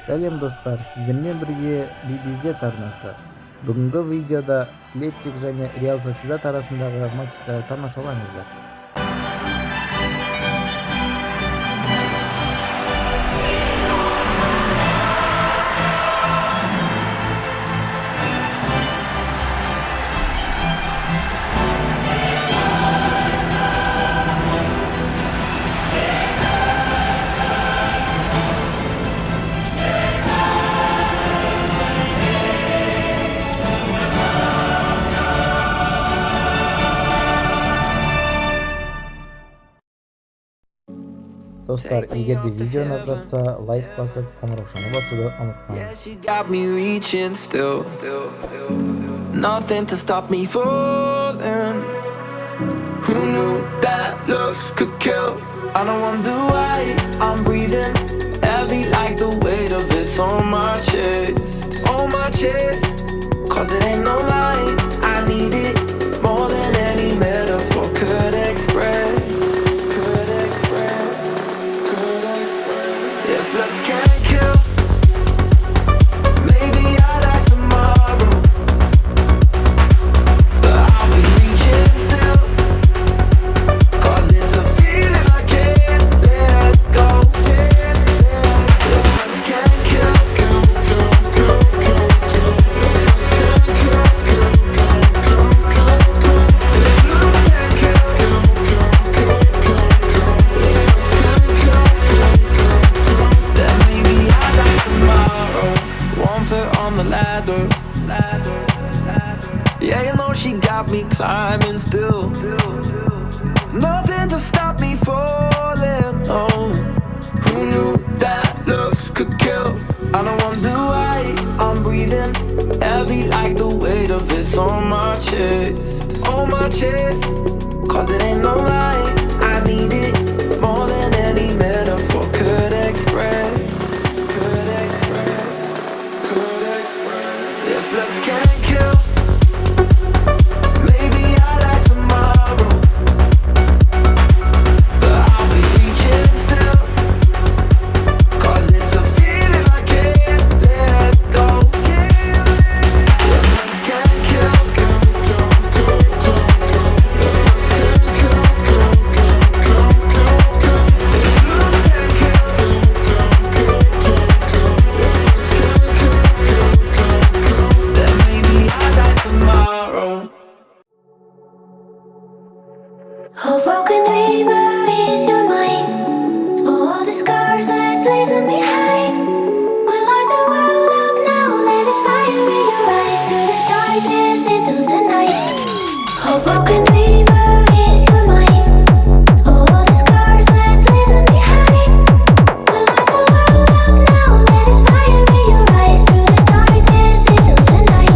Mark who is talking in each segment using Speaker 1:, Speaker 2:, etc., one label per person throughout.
Speaker 1: Салем достар, сіздермен бірге BBZ арнасы. Бүгінгі видеода Лейпциг және Реал Сосьедад арасындағы матчты тамашалаңыздар. Достар, егер де видео ұнап жатса, лайк басып, қоңыраушаны басуды ұмытпаңыз.
Speaker 2: She got me reaching still. Nothing to stop me falling. Who knew that looks could kill? I don't wonder why I'm breathing heavy like the weight of it's on my chest. On my chest. Cause it ain't no lie, I need it more than any metaphor could express. If looks can't kill, maybe I'll die tomorrow, but I'll be reaching still, cause it's a feeling I can't let go. If looks can't kill, yeah, you know she got me climbing still. Nothing to stop me falling. Oh, who knew that looks could kill? I don't wonder why I'm breathing heavy like the weight of it's on my chest. On my chest. Cause it ain't no lie, I need it more than any metaphor could express. If looks can't kill, maybe I'll die tomorrow, but I'll be reaching still, cause it's a feeling I can't let go. If looks can't kill,
Speaker 3: A broken dreamer is your mind. All the scars that's leaving behind. We light the world up now. Let us fire in your eyes to the darkness into the night. A broken dreamer is your mind. All the scars that's leaving behind. We light the world up now. Let us fire in your eyes to the darkness into the night.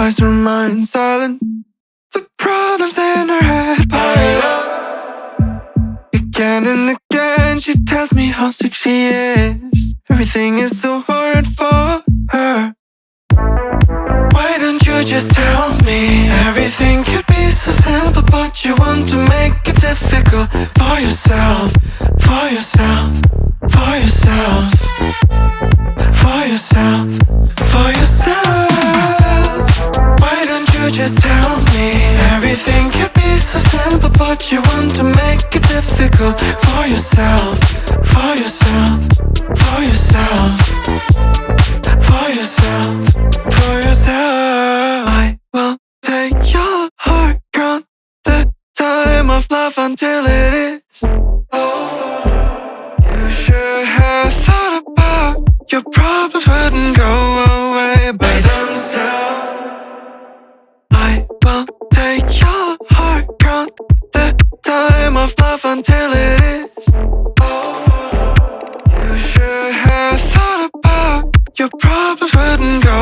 Speaker 2: eyes remain silent. The problems in her head pile up. Again and again she tells me how sick she is. Everything is so hard for her. Why don't you just tell me? Everything could be so simple, but you want to make it difficult for yourself, for yourself, for yourself, for yourself, for yourself. Why don't you just tell me? Everything could be so simple, but you want to make it difficult for yourself, for yourself, for yourself, for yourself, for yourself. I will take your heart, count the time of love until it is over. You should have thought about your problems wouldn't go away by themselves. I will take your heart, count the time of love until it is over. You should have thought about your problems wouldn't go